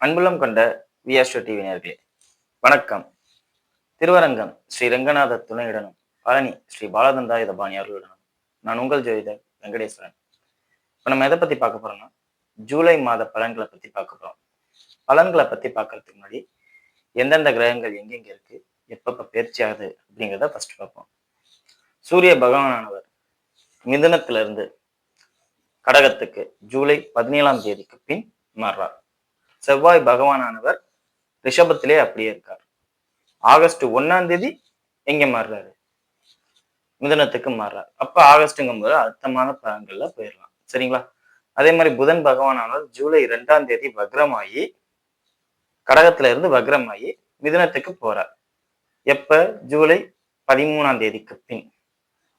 அன்புள்ளம் கொண்ட விஆஸ்டோ டிவி நேயர்களே வணக்கம். திருவரங்கம் ஸ்ரீ ரங்கநாத துணையுடனும் பழனி ஸ்ரீ பாலதந்தாயுதபாணி அவர்களுடனும் நான் உங்கள் ஜோதிடர் வெங்கடேஸ்வரன். இப்ப நம்ம எதை பத்தி பார்க்க போறோம்னா ஜூலை மாத பலன்களை பத்தி பார்க்க போறோம். பலன்களை பத்தி பார்க்கறதுக்கு முன்னாடி எந்தெந்த கிரகங்கள் எங்கெங்க இருக்கு, எப்பப்ப பயிற்சி ஆகுது அப்படிங்கிறத ஃபர்ஸ்ட் பார்ப்போம். சூரிய பகவானானவர் மிதுனத்திலிருந்து கடகத்துக்கு ஜூலை 17ஆம் தேதிக்கு பின் மாறுறார். செவ்வாய் பகவானானவர் ரிஷபத்திலே அப்படியே இருக்கார். ஆகஸ்ட் 1ஆம் தேதி எங்க மாறுறாரு, மிதுனத்துக்கு மாறுறாரு. அப்ப ஆகஸ்ட்ங்கும் போது அர்த்தமான பலன்கள்ல போயிடலாம். சரிங்களா? அதே மாதிரி புதன் பகவானானவர் ஜூலை 2ஆம் தேதி வக்ரமாயி கடகத்துல இருந்து வக்ரமாயி மிதுனத்துக்கு போறார். எப்ப? ஜூலை 13ஆம் தேதிக்கு பின்.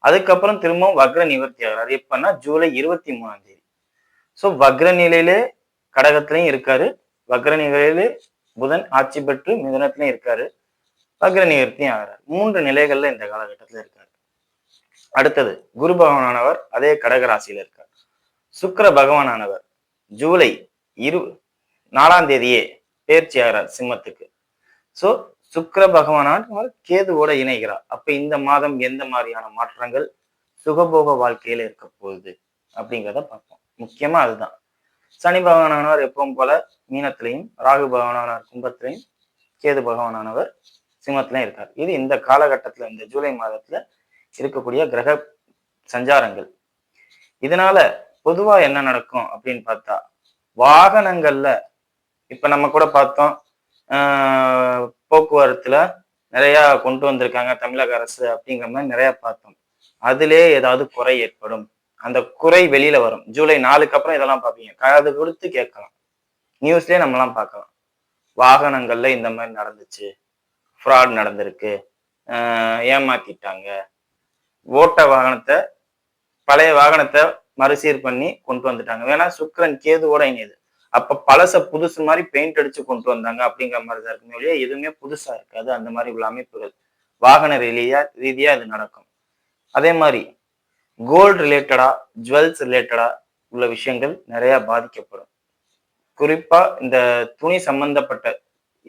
அதுக்கப்புறம் திரும்பவும் வக்ர நிவர்த்தி ஆகிறார். எப்பன்னா ஜூலை 23ஆம் தேதி. சோ வக்ர நிலையிலே கடகத்திலையும் இருக்காரு, வக்ர நிலையிலே புதன் ஆட்சி பெற்று மிதுனத்திலையும் இருக்காரு, வக்ர நிவர்த்தியும் ஆகிறார். 3 நிலைகள்ல இந்த காலகட்டத்துல இருக்காரு. அடுத்தது குரு பகவானானவர் அதே கடக ராசியில இருக்கார். சுக்கிர பகவானானவர் ஜூலை 4ஆம் தேதியே பயிற்சி ஆகிறார் சிம்மத்துக்கு. சோ சுக்கிர பகவானானவர் கேதுவோட இணைகிறார். அப்ப இந்த மாதம் எந்த மாதிரியான மாற்றங்கள் சுகபோக வாழ்க்கையில இருக்க போகுது அப்படிங்கிறத பார்ப்போம். முக்கியமா அதுதான். சனி பகவானானவர் எப்பவும் போல மீனத்திலையும், ராகு பகவானானவர் கும்பத்திலையும், கேது பகவானானவர் சிம்மத்திலையும் இருக்கார். இது இந்த காலகட்டத்துல இந்த ஜூலை மாதத்துல இருக்கக்கூடிய கிரக சஞ்சாரங்கள். இதனால பொதுவா என்ன நடக்கும் அப்படின்னு பார்த்தா, வாகனங்கள்ல இப்ப நம்ம கூட பார்த்தோம், போக்குவரத்துல நிறைய கொண்டு வந்திருக்காங்க தமிழக அரசு அப்படிங்கிற மாதிரி நிறைய பார்த்தோம். அதிலே ஏதாவது குறை ஏற்படும். அந்த குறை வெளியில வரும். ஜூலை 4க்கு அப்புறம் இதெல்லாம் பார்ப்பீங்க. காது கொடுத்து கேட்கலாம். நியூஸ்லயே நம்மலாம் பார்க்கலாம். வாகனங்கள்ல இந்த மாதிரி நடந்துச்சு, ஃப்ராட் நடந்திருக்கு, ஏமாத்திட்டாங்க, ஓட்ட வாகனத்தை பழைய வாகனத்தை மறுசீர் பண்ணி கொண்டு வந்துட்டாங்க. வேணா சுக்கிரன் கேதுவோட இணையுது. அப்ப பழச புதுசு மாதிரி பெயிண்ட் அடிச்சு கொண்டு வந்தாங்க அப்படிங்கிற மாதிரி தான் இருக்குமே ஒழிய எதுவுமே புதுசா இருக்காது. அந்த மாதிரி உள்ள அமைப்புகள் வாகன ரீதியா இது நடக்கும். அதே மாதிரி கோல்டு ரிலேட்டடா, ஜுவல்ஸ் ரிலேட்டடா உள்ள விஷயங்கள் நிறைய பாதிக்கப்படும். குறிப்பா இந்த துணி சம்பந்தப்பட்ட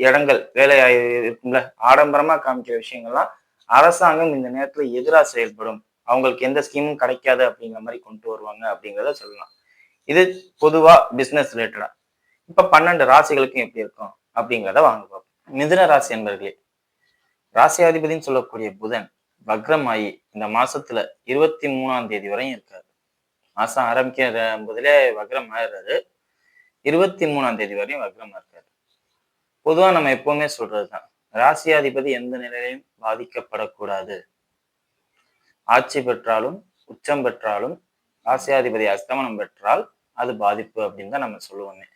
இடங்கள் வேலையாய் இருக்கும்ல, ஆடம்பரமா காமிக்கிற விஷயங்கள்லாம் அரசாங்கம் இந்த நேரத்துல எதிராக செயல்படும். அவங்களுக்கு எந்த ஸ்கீமும் கிடைக்காது அப்படிங்கிற மாதிரி கொண்டு வருவாங்க அப்படிங்கிறத சொல்லலாம். இது பொதுவா பிசினஸ் ரிலேட்டடா. இப்ப 12 ராசிகளுக்கும் எப்படி இருக்கும் அப்படிங்கிறத வாங்க பார்ப்போம். மிதுன ராசி என்பர்களே, ராசியாதிபதினு சொல்லக்கூடிய புதன் வக்ரமாயி இந்த மாசத்துல 23ஆம் தேதி வரையும் இருக்காரு. மாசம் ஆரம்பிக்கிற போதிலே வக்ரம் ஆயிடுறாரு. 23ஆம் தேதி வரையும் வக்ரமா இருக்காரு. பொதுவா நம்ம எப்பவுமே சொல்றதுதான், ராசியாதிபதி எந்த நிலையிலையும் பாதிக்கப்படக்கூடாது. ஆட்சி பெற்றாலும் உச்சம் பெற்றாலும் ராசியாதிபதி அஸ்தமனம் பெற்றால் அது பாதிப்பு அப்படின்னு தான் நம்ம சொல்லுவோமே.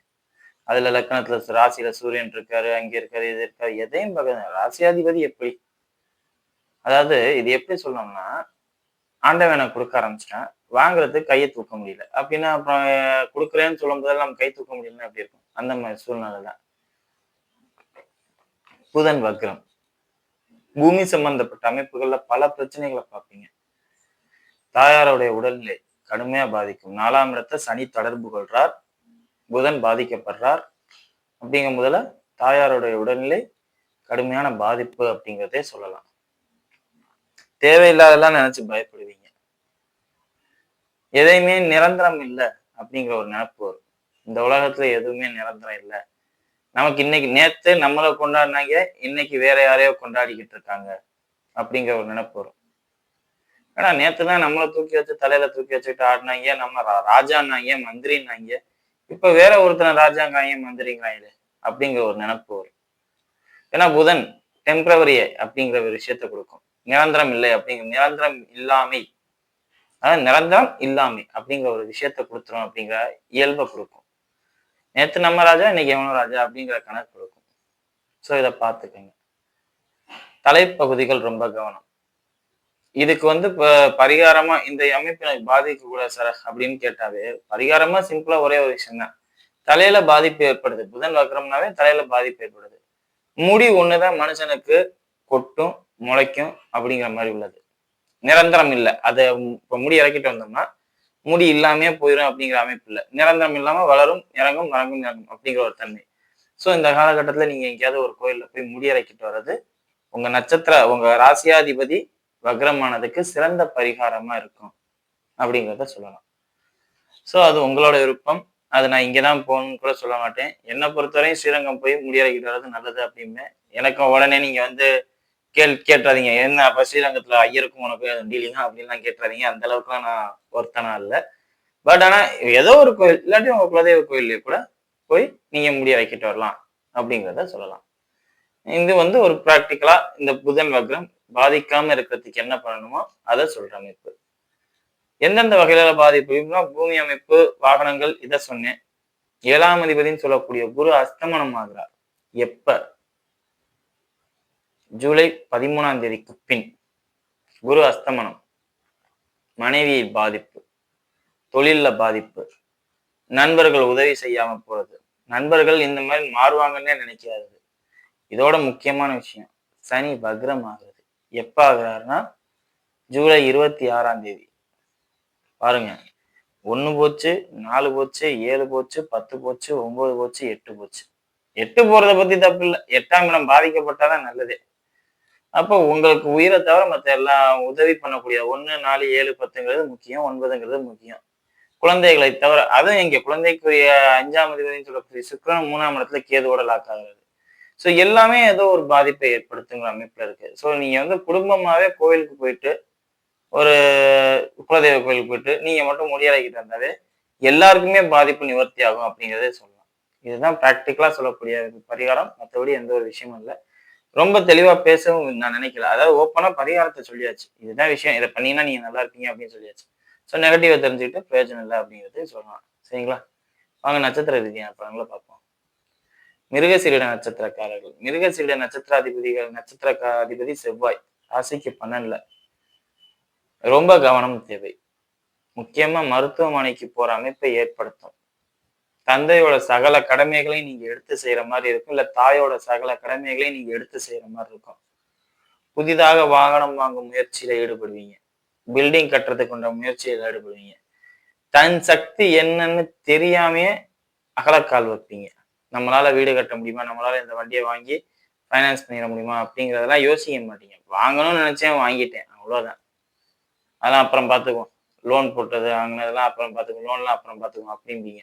அதுல லக்கணத்துல ராசியில சூரியன் இருக்காரு, அங்க இருக்காரு, இது இருக்காரு, எதையும் ராசியாதிபதி எப்படி, அதாவது இது எப்படி சொல்லணும்னா, ஆண்டவனை கொடுக்க ஆரம்பிச்சிட்டேன், வாங்குறதுக்கு கையை தூக்க முடியல அப்படின்னா அப்புறம் கொடுக்குறேன்னு சொல்லும் போதெல்லாம் நம்ம கை தூக்க முடியலன்னா எப்படி இருக்கும்? அந்த மாதிரி சூழ்நிலை தான். புதன் வக்ரம் பூமி சம்பந்தப்பட்ட அமைப்புகள்ல பல பிரச்சனைகளை பார்ப்பீங்க. தாயாருடைய உடல்நிலை கடுமையா பாதிக்கும். 4ஆம் இடத்தை சனி தொடர்பு கொள்றார், புதன் பாதிக்கப்படுறார். அப்படிங்கும் போதுல தாயாருடைய உடல்நிலை கடுமையான பாதிப்பு அப்படிங்கிறதே சொல்லலாம். தேவையில்லாதெல்லாம் நினைச்சு பயப்படுவீங்க. எதையுமே நிரந்தரம் இல்லை அப்படிங்கிற ஒரு நினைப்பு வரும். இந்த உலகத்துல எதுவுமே நிரந்தரம் இல்லை. நமக்கு இன்னைக்கு நேத்து நம்மளை கொண்டாடினாங்க, இன்னைக்கு வேற யாரையோ கொண்டாடிக்கிட்டு இருக்காங்க அப்படிங்கிற ஒரு நினைப்பு வரும். ஏன்னா நேத்துதான் நம்மளை தூக்கி வச்சு தலையில தூக்கி வச்சுக்கிட்டு ஆடினாங்க, நம்ம ராஜான்னாங்க, மந்திரின்னாங்க, இப்ப வேற ஒருத்தனை ராஜாங்காங்க மந்திரிங்காங்க அப்படிங்கிற ஒரு நினைப்பு வரும். ஏன்னா புதன் டெம்பரவரி அப்படிங்கிற ஒரு விஷயத்த கொடுக்கும். நிரந்தரம் இல்லை அப்படிங்கிற நிரந்தரம் இல்லாமை, அதாவது நிரந்தரம் இல்லாமை அப்படிங்கிற ஒரு விஷயத்த கொடுத்துரும் அப்படிங்கிற இயல்பை கொடுக்கும். நேத்து நம்ம ராஜா, இன்னைக்கு எவனோ ராஜா அப்படிங்கிற கணக்கு கொடுக்கும். சோ இதை பார்த்துக்கங்க. தலைப்பகுதிகள் ரொம்ப கவனம். இதுக்கு இப்ப பரிகாரமா இந்த அமைப்பு எனக்கு பாதிக்க கூடாது சார் அப்படின்னு கேட்டாவே பரிகாரமா சிம்பிளா ஒரே ஒரு விஷயம் தான். தலையில பாதிப்பு ஏற்படுது. புதன் வக்ரம்னாவே தலையில பாதிப்பு ஏற்படுது. முடி ஒண்ணுதான் மனுஷனுக்கு கொட்டும் முளைக்கும் அப்படிங்கிற மாதிரி உள்ளது. நிரந்தரம் இல்லை. அதை இப்ப முடி இறக்கிட்டு வந்தோம்னா முடி இல்லாமே போயிடும் அப்படிங்கிற அமைப்பு இல்லை. நிரந்தரம் இல்லாம வளரும், இறங்கும், வழங்கும், இறங்கும் அப்படிங்கிற ஒரு தன்மை. ஸோ இந்த காலகட்டத்துல நீங்க எங்கேயாவது ஒரு கோயில்ல போய் முடியறைக்கிட்டு வர்றது உங்க ராசியாதிபதி வக்ரமானதுக்கு சிறந்த பரிகாரமா இருக்கும் அப்படிங்கிறத சொல்லலாம். ஸோ அது உங்களோட விருப்பம். அது நான் இங்கதான் போகணும்னு கூட சொல்ல மாட்டேன். என்னை பொறுத்தவரையும் ஸ்ரீரங்கம் போய் முடியறைக்கிட்டு வர்றது நல்லது அப்படின்னு எனக்கும் உடனே நீங்க வந்து கேட்டுறாதீங்க. என்ன அப்ப ஸ்ரீரங்கத்துல ஐயருக்கும் உனக்கு டீலிங்கா அப்படின்லாம் கேட்டுறாதீங்க. அந்த அளவுக்குலாம் நான் ஒருத்தனா இல்லை. பட் ஆனா ஏதோ ஒரு கோயில் இல்லாட்டி உங்க குலதெய்வ கோயிலே கூட போய் நீங்க முடிய வைக்கிட்டு வரலாம் அப்படிங்கிறத சொல்லலாம். இது வந்து ஒரு பிராக்டிக்கலா இந்த புதன் வக்ரம் பாதிக்காம இருக்கிறதுக்கு என்ன பண்ணணுமோ அதை சொல்ற அமைப்பு. எந்தெந்த வகையில பாதிப்புனா பூமி அமைப்பு, வாகனங்கள் இதை சொன்னேன். 7ஆம் அதிபதினு சொல்லக்கூடிய குரு அஸ்தமனம் ஆகிறார். எப்ப? ஜூலை 13ஆம் தேதிக்கு பின் குரு அஸ்தமனம். மனைவியில் பாதிப்பு, தொழில்ல பாதிப்பு, நண்பர்கள் உதவி செய்யாம போறது, நண்பர்கள் இந்த மாதிரி மாறுவாங்கன்னே நினைக்காது. இதோட முக்கியமான விஷயம், சனி வக்ரம் ஆகுது. எப்ப ஆகுறாருன்னா ஜூலை 26ஆம் தேதி. பாருங்க, 1 போச்சு, 4 போச்சு, 7 போச்சு, 10 போச்சு, 9 போச்சு, 8 போச்சு. 8 போறத பத்தி தப்பு இல்லை. 8ஆம் இடம் பாதிக்கப்பட்டாதான் நல்லதே. அப்போ உங்களுக்கு உயிரை தவிர மற்ற எல்லாம் உதவி பண்ணக்கூடிய 1, 4, 7, 10ங்கிறது முக்கியம், 9ங்கிறது முக்கியம். குழந்தைகளை தவிர, அதுவும் இங்க குழந்தைக்குரிய 5ஆம் அதிபதினு சொல்லக்கூடிய சுக்கிரன் 3ஆம் இடத்துல கேதுவோட லாக் ஆகுறது. ஸோ எல்லாமே ஏதோ ஒரு பாதிப்பை ஏற்படுத்துங்கிற அமைப்புல இருக்கு. ஸோ நீங்க வந்து குடும்பமாவே கோயிலுக்கு போயிட்டு, ஒரு குலதெய்வ கோயிலுக்கு போயிட்டு நீங்க மட்டும் முடியறைக்கிட்டு வந்தாவே எல்லாருக்குமே பாதிப்பு நிவர்த்தி ஆகும் அப்படிங்கிறதே சொல்லலாம். இதுதான் பிராக்டிக்கலா சொல்லக்கூடிய பரிகாரம். மற்றபடி எந்த ஒரு விஷயமும் இல்லை. ரொம்ப தெளிவா பேசவும் நான் நினைக்கல. அதாவது ஓப்பனா பரிகாரத்தை சொல்லியாச்சு. இதுதான் விஷயம், இதை பண்ணீங்கன்னா நீங்க நல்லா இருப்பீங்க அப்படின்னு சொல்லியாச்சு. ஸோ நெகட்டிவை தெரிஞ்சுக்கிட்டு பிரயோஜனம் இல்லை அப்படிங்கிறது சொல்லலாம். சரிங்களா? வாங்க நட்சத்திர ரீதியான பலன்களை பார்ப்போம். மிருகசீரிட நட்சத்திரக்காரர்கள். மிருகசீரிட நட்சத்திர அதிபதி செவ்வாய். ராசிக்கு 12ல. ரொம்ப கவனம் தேவை. முக்கியமா மருத்துவமனைக்கு போற அமைப்பை ஏற்படுத்தும். தந்தையோட சகல கடமைகளையும் நீங்க எடுத்து செய்யற மாதிரி இருக்கும். இல்ல தாயோட சகல கடமைகளையும் நீங்க எடுத்து செய்யற மாதிரி இருக்கும். புதிதாக வாகனம் வாங்கும் முயற்சியில ஈடுபடுவீங்க. பில்டிங் கட்டுறதுக்கு உண்ட முயற்சியில ஈடுபடுவீங்க. தன் சக்தி என்னன்னு தெரியாமையே அகலக்கால் வைப்பீங்க. நம்மளால வீடு கட்ட முடியுமா, நம்மளால இந்த வண்டியை வாங்கி ஃபைனான்ஸ் பண்ணிட முடியுமா அப்படிங்கிறதெல்லாம் யோசிக்க மாட்டீங்க. வாங்கணும்னு நினைச்சேன், வாங்கிட்டேன், அவ்வளவுதான். அதெல்லாம் அப்புறம் பார்த்துக்குவோம். லோன் போட்டது வாங்கினதெல்லாம் அப்புறம் பார்த்துக்குவோம், லோன்லாம் அப்புறம் பார்த்துக்குவோம் அப்படிம்பீங்க.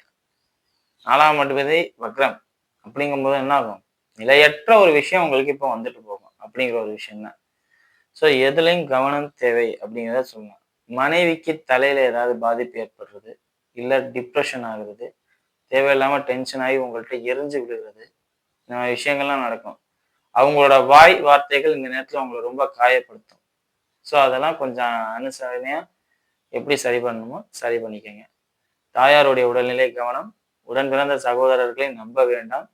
4ஆம் அதிபதி வக்ரம் அப்படிங்கும்போது என்ன ஆகும்? நிலையற்ற ஒரு விஷயம் உங்களுக்கு இப்போ வந்துட்டு போகும் அப்படிங்கிற ஒரு விஷயம் தான். ஸோ எதுலையும் கவனம் தேவை அப்படிங்கிறத சொல்லலாம். மனைவிக்கு தலையில ஏதாவது பாதிப்பு ஏற்படுறது, இல்லை டிப்ரெஷன் ஆகுறது, தேவையில்லாம டென்ஷன் ஆகி உங்கள்கிட்ட எரிஞ்சு விடுகிறது, இந்த மாதிரி விஷயங்கள்லாம் நடக்கும். அவங்களோட வாய் வார்த்தைகள் இந்த நேரத்துல அவங்களை ரொம்ப காயப்படுத்தும். ஸோ அதெல்லாம் கொஞ்சம் அனுசரணையா எப்படி சரி பண்ணணுமோ சரி பண்ணிக்கங்க. தாயாருடைய உடல்நிலை கவனம். உடன் பிறந்த சகோதரர்களை நம்ப வேண்டாம்.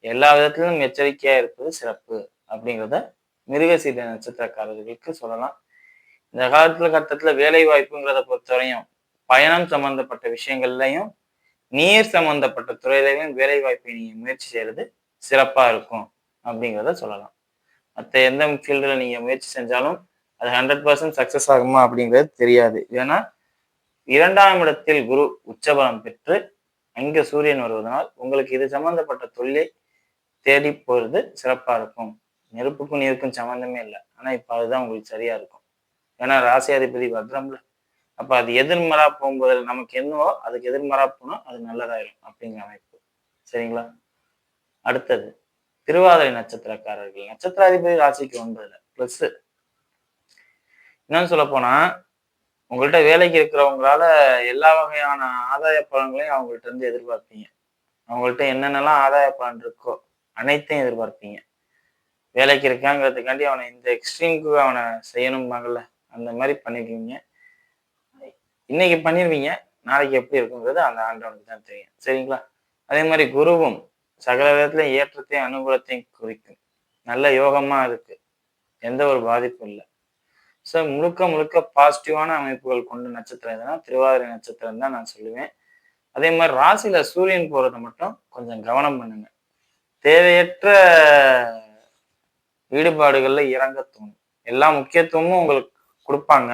எல்லா விதத்திலும் எச்சரிக்கையா இருப்பது சிறப்பு அப்படிங்கிறத மிருகசீரிட நட்சத்திரக்காரர்களுக்கு சொல்லலாம். இந்த கட்டத்துல வேலை வாய்ப்புங்கிறத பொறுத்தவரையும் பயணம் சம்பந்தப்பட்ட விஷயங்கள்லையும் நீர் சம்பந்தப்பட்ட துறையிலையும் வேலை வாய்ப்பை நீங்க முயற்சி செய்யறது சிறப்பா இருக்கும் அப்படிங்கிறத சொல்லலாம். மற்ற எந்த ஃபீல்டுல நீங்க முயற்சி செஞ்சாலும் அது 100% சக்சஸ் ஆகுமா அப்படிங்கிறது தெரியாது. ஏன்னா 2ஆம் இடத்தில் குரு உச்சபலம் பெற்று அங்க சூரியன் வருவதனால் உங்களுக்கு இது சம்பந்தப்பட்ட தொழிலை தேடி போறது சிறப்பா இருக்கும். நெருப்புக்கும் நீருக்கும் சம்பந்தமே இல்லை. ஆனா இப்ப அதுதான் உங்களுக்கு சரியா இருக்கும். ஏன்னா ராசியாதிபதி வக்ரம்ல. அப்ப அது எதிர்மறா போகும்போது நமக்கு என்னவோ அதுக்கு எதிர்மறா போனா அது நல்லதாயிரும் அப்படிங்கிற அமைப்பு. சரிங்களா? அடுத்தது திருவாதிரை நட்சத்திரக்காரர்கள். நட்சத்திராதிபதி ராசிக்கு 9ல பிளஸ். என்னன்னு சொல்ல போனா, உங்கள்கிட்ட வேலைக்கு இருக்கிறவங்களால எல்லா வகையான ஆதாய பலன்களையும் அவங்கள்ட்ட இருந்து எதிர்பார்ப்பீங்க. அவங்கள்ட்ட என்னென்னலாம் ஆதாய பலன் இருக்கோ அனைத்தையும் எதிர்பார்ப்பீங்க. வேலைக்கு இருக்காங்கிறதுக்காண்டி அவனை இந்த எக்ஸ்ட்ரீமுக்கு அவனை செய்யணும்பாங்கல்ல, அந்த மாதிரி பண்ணிருக்கீங்க. இன்னைக்கு பண்ணிருவீங்க, நாளைக்கு எப்படி இருக்குங்கிறது அந்த ஆண்டவனுக்கு தான் தெரியும். சரிங்களா? அதே மாதிரி குருவும் சகல விதத்துல ஏற்றத்தையும் அனுகூலத்தையும் குறிக்கும். நல்ல யோகமா இருக்கு, எந்த ஒரு பாதிப்பும் இல்லை. ஸோ முழுக்க முழுக்க பாசிட்டிவான அமைப்புகள் கொண்ட நட்சத்திரம் எதுனா திருவாதிரை நட்சத்திரம் தான் நான் சொல்லுவேன். அதே மாதிரி ராசியில சூரியன் போறதை மட்டும் கொஞ்சம் கவனம் பண்ணுங்க. தேவையற்ற ஈடுபாடுகள்ல இறங்க தோணும். எல்லா முக்கியத்துவமும் உங்களுக்கு கொடுப்பாங்க.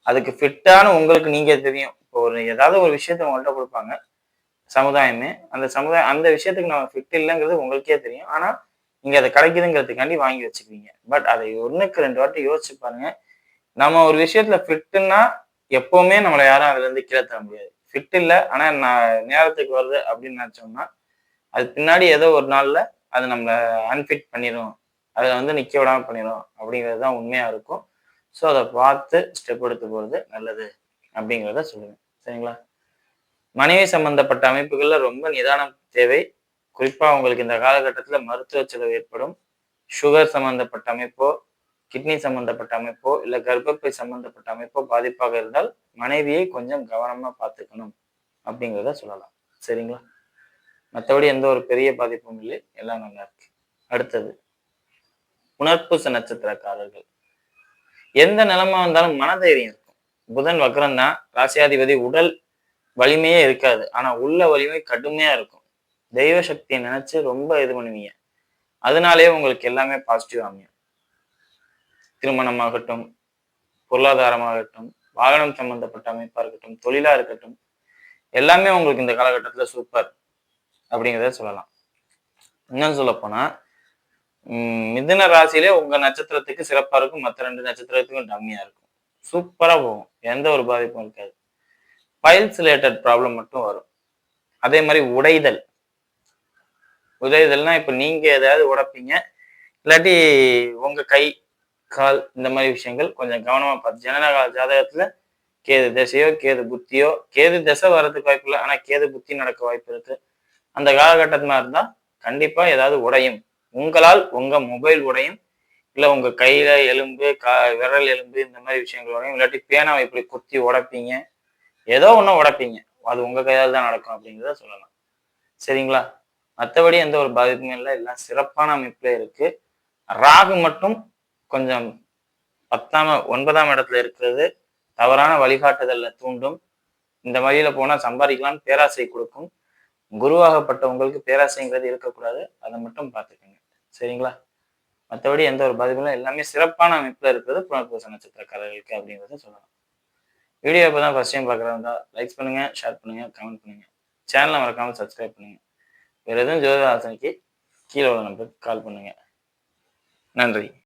அதுக்கு ஃபிட்டான உங்களுக்கு நீங்க தெரியும். இப்போ ஏதாவது ஒரு விஷயத்த உங்கள்கிட்ட கொடுப்பாங்க. சமுதாயமே. அந்த விஷயத்துக்கு நம்ம ஃபிட் இல்லைங்கிறது உங்களுக்கே தெரியும். ஆனா, நீங்க அது கிடைக்குதுங்கிறதுக்காண்டி வாங்கி வச்சுக்குவீங்க. பட் அதை 1க்கு 2 வாட்டி யோசிச்சு பாருங்க. நம்ம ஒரு விஷயத்துல ஃபிட்டுன்னா, எப்பவுமே நம்மள யாரும் அதுலருந்து கீழ தள்ள முடியாது. ஃபிட் இல்ல, ஆனா நான் நேரத்துக்கு வருது அப்படின்னு நெனச்சோம்னா, அது பின்னாடி ஏதோ ஒரு நாள்ல அது நம்மள அன்ஃபிட் பண்ணிரும். அதுல நிக்க விடாம பண்ணிரும். அப்படிங்கிறது தான் உண்மையா இருக்கும். ஸோ, அத பார்த்து ஸ்டெப் எடுத்து போறது நல்லது அப்படிங்கிறத சொல்லுவேன். சரிங்களா? மனைவி சம்பந்தப்பட்ட அமைப்புகள்ல ரொம்ப நிதானம் தேவை. குறிப்பா உங்களுக்கு இந்த காலகட்டத்தில மருத்துவ செலவு ஏற்படும். சுகர் சம்பந்தப்பட்ட அமைப்போ, கிட்னி சம்பந்தப்பட்ட அமைப்போ, இல்ல கர்ப்பப்பை சம்பந்தப்பட்ட அமைப்போ பாதிப்பாக இருந்தால், மனைவியை கொஞ்சம் கவனமா பார்த்துக்கணும் அப்படிங்கிறத சொல்லலாம். சரிங்களா? மத்தபடி எந்த ஒரு பெரிய பாதிப்பும் இல்லை. எல்லாம் நல்லா இருக்கு. அடுத்தது, புனர்பூச நட்சத்திரக்காரர்கள். எந்த நிலைமை வந்தாலும் மனதைரியம் இருக்கும். புதன் வக்ரம் தான். ராசியாதிபதி உடல் வலிமையே இருக்காது. ஆனா உள்ள வலிமை கடுமையா இருக்கும். தெய்வ சக்திய நினைச்சு ரொம்ப இது பண்ணுவீங்க. அதனாலேயே உங்களுக்கு எல்லாமே பாசிட்டிவ் அமையும். திருமணமாகட்டும், பொருளாதாரமாகட்டும், வாகனம் சம்பந்தப்பட்ட அமைப்பா இருக்கட்டும், தொழிலா இருக்கட்டும், எல்லாமே உங்களுக்கு இந்த காலகட்டத்துல சூப்பர் அப்படிங்கிறத சொல்லலாம். இன்னும் சொல்லப்போனா, மிதுன ராசியிலே உங்க நட்சத்திரத்துக்கு சிறப்பா இருக்கும். மத்த 2 நட்சத்திரத்துக்கும் டம்மியா இருக்கும். சூப்பரா போகும். எந்த ஒரு பாதிப்பும் இருக்காது. பைல்ஸ் ரிலேட்டட் ப்ராப்ளம் மட்டும் வரும். அதே மாதிரி உடைதல். உடைதல்னா இப்ப நீங்க ஏதாவது உடைப்பீங்க. இல்லாட்டி உங்க கை, கால் இந்த மாதிரி விஷயங்கள் கொஞ்சம் கவனமா பார்த்து ஜனன ஜாதகத்துல கேது திசையோ, கேது புத்தியோ, கேது திசை வர்றதுக்கு வாய்ப்பு இல்லை. ஆனா கேது புத்தி நடக்க வாய்ப்பு இருக்கு. அந்த காலகட்டத்துல இருந்தா கண்டிப்பா ஏதாவது உடையும். உங்களால் உங்க மொபைல் உடையும். இல்ல உங்க கையில எலும்பு, விரல் எலும்பு இந்த மாதிரி விஷயங்கள் உடையும். இல்லாட்டி பேனாவை இப்படி குத்தி உடைப்பீங்க. ஏதோ ஒண்ணு உடைப்பீங்க. அது உங்க கையால் தான் நடக்கும் அப்படிங்கிறத சொல்லலாம். சரிங்களா? மற்றபடி எந்த ஒரு பாதிப்புமே இல்லை. எல்லாம் சிறப்பான அமைப்புல இருக்கு. ராகு மட்டும் கொஞ்சம் 9ஆம் இடத்துல இருக்கிறது தவறான வழிகாட்டுதல்ல தூண்டும். இந்த வழியில போனா சம்பாதிக்கலாம்னு பேராசை கொடுக்கும். குருவாகப்பட்ட உங்களுக்கு பேராசைங்கிறது இருக்கக்கூடாது. அதை மட்டும் பார்த்துக்கோங்க. சரிங்களா? மற்றபடி எந்த ஒரு பாதிப்பும் எல்லாமே சிறப்பான அமைப்புல இருக்கிறது புனர்பூச நட்சத்திரக்காரர்களுக்கு அப்படிங்கிறத சொல்லலாம். வீடியோ இப்பதான் ஃபர்ஸ்ட் டைம் பார்க்குறதா லைக் பண்ணுங்க, ஷேர் பண்ணுங்க, கமெண்ட் பண்ணுங்க. சேனலை மறக்காம சப்ஸ்கிரைப் பண்ணுங்க. வேற எதுவும் ஜோதிட ஆலோசனைக்கு கீழே உள்ள நம்பருக்கு கால் பண்ணுங்க. நன்றி.